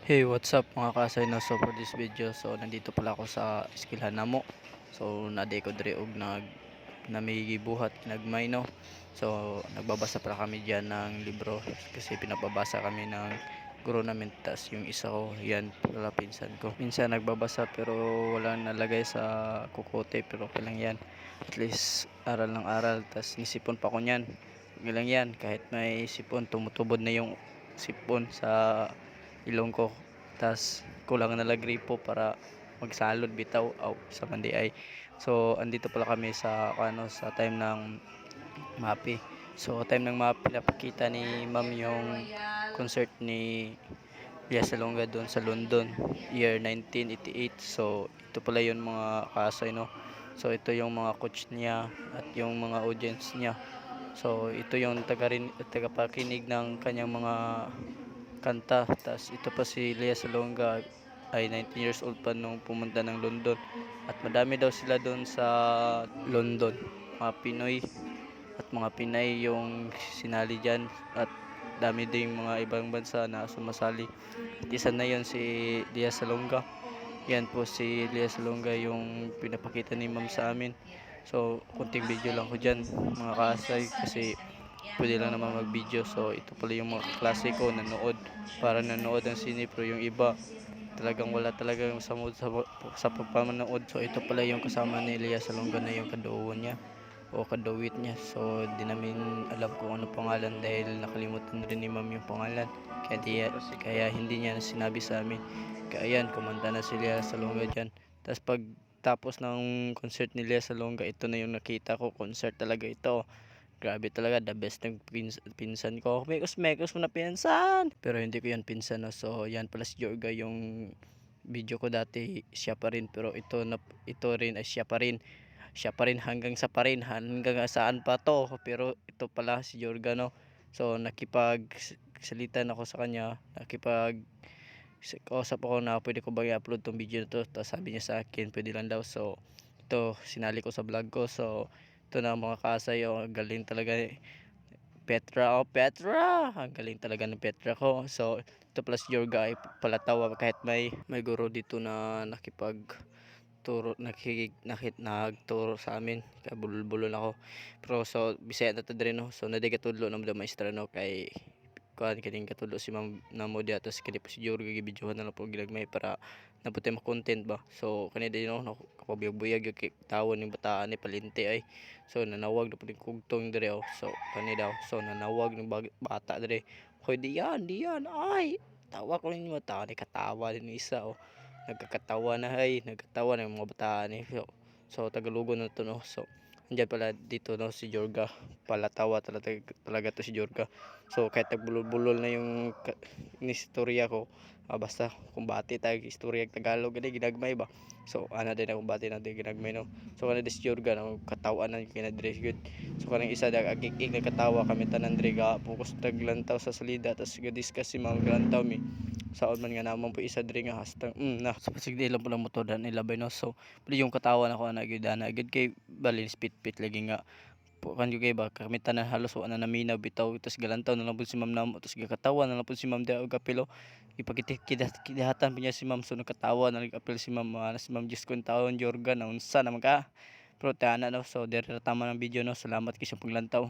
Hey, what's up mga kasay no? So for this video, so nandito pala ako sa Eskwelahan namo. So naday ko diri og namigibuhat kinagmay no. So nagbabasa pala kami diyan ng libro kasi pinapabasa kami ng guro namin. Tas yung isa ko, yan pala pinsan ko. Minsan nagbabasa pero walang nalagay sa kukote, pero okay lang yan. At least aral ng aral. Tas nisipon pa ko niyan. Okay lang yan, kahit may sipon, tumutubod na yung sipon sa ilong ko. Tas kulang na lang gripo para magsalod bitaw sa mandi ay. So andito pala kami sa time ng MAPI. So time ng MAPI, napakita ni ma'am yung concert ni Lia Salonga doon sa London year 1988. So ito pala yung mga kasay no. So ito yung mga coach niya at yung mga audience niya. So ito yung tagapakinig ng kanyang mga kanta. Tas ito pa si Lea Salonga, ay 19 years old pa nung pumunta ng London. At madami daw sila doon sa London, mga Pinoy at mga Pinay yung sinali dyan. At dami ding mga ibang bansa na sumasali. At isa na yon si Lea Salonga. Yan po si Lea Salonga yung pinapakita ni ma'am sa amin. So kunting video lang ko dyan mga kasay, kasi pwede lang naman mag video. So ito pala yung mga klase ko nanood, para nanood ng sine, pero yung iba talagang wala talagang sa mood sa pagpamanood. So ito pala yung kasama ni Lea Salonga na yung kaduuan niya o kadawit niya. So di namin alam kung ano pangalan dahil nakalimutan rin ni ma'am yung pangalan, kaya hindi niya sinabi sa amin. Kaya yan, kumanta na si Lea Salonga dyan. Tapos pag tapos ng concert ni Lea Salonga, ito na yung nakita ko, concert talaga ito. Grabe talaga, the best ng pinsan ko. Mekos mo na pinsan. Pero hindi ko yan pinsan no. So yan pala si Jorga, yung video ko dati siya pa rin, pero ito rin ay siya pa rin. Siya pa rin hanggang sa pa rin, hanggang saan pa to. Pero ito pala si Jorga no. So nakipag-salitan ako sa kanya, kausap ako na pwede ko bang i-upload tong video na to. Tapos sabi niya sa akin pwede lang daw. So ito sinali ko sa vlog ko. So ito na mga kasay, galing talaga Petra. Petra, ang galing talaga ng Petra ko. So ito plus Jorga ay palatawa, kahit may guro dito na nagturo sa amin, kaya bulol-bulol ako. Pero so bisaya na to rin no. So nadigatudlo na mga maestra no, kay kuan kining katudlo si ma'am na mo dia. Tapos kini po si Jorga gibidyohan na lang po ginagmay para naputi mo content ba. So kani din no, kapabuyag-buyag yung tawon ng bataan ni palinte ay. So nanawag na po ng kugtong dire so kani daw, so nanawag ng bata dire, hoy diyan ay tawa ko ninyo, tawa ni katawa din isa nagkakatawa na nagkatawa ng mga bataan ni. So Tagalogon na to no. So andyan pala dito no si Jorga, palatawa talaga to si Jorga. So kahit nagbulol-bulol na yung istorya ko, basta kumbati tayo istorya Tagalog gani ginagmay ba. So ana din akong bati na din ginagmay no. So kana dis Jorga no, katawa na kinadress good. So kanang isa agik nagkatawa kami tanan diri ga focus taglantaw sa salida. Tas ga-discuss si mga glantaw mi saon man nga naman po isa diri nga hastang na so pasigdi lang po ng motor dan ilabay no. So pili yung katawan ako na gyud kay balin spit lagi nga po kan kay ba kami tanan halos wala na naminaw bitaw. Tas galantaw na lang po si ma'am namo, tas gakatawa na lang po si ma'am daw gapilo ipakidahatan po niya si ma'am. So nagkatawa na nag-apil si ma'am, si ma'am Diyos ko taon Jorga na unsa naman ka, pero tana no. So dere tama ng video no. Salamat kay sa paglantaw.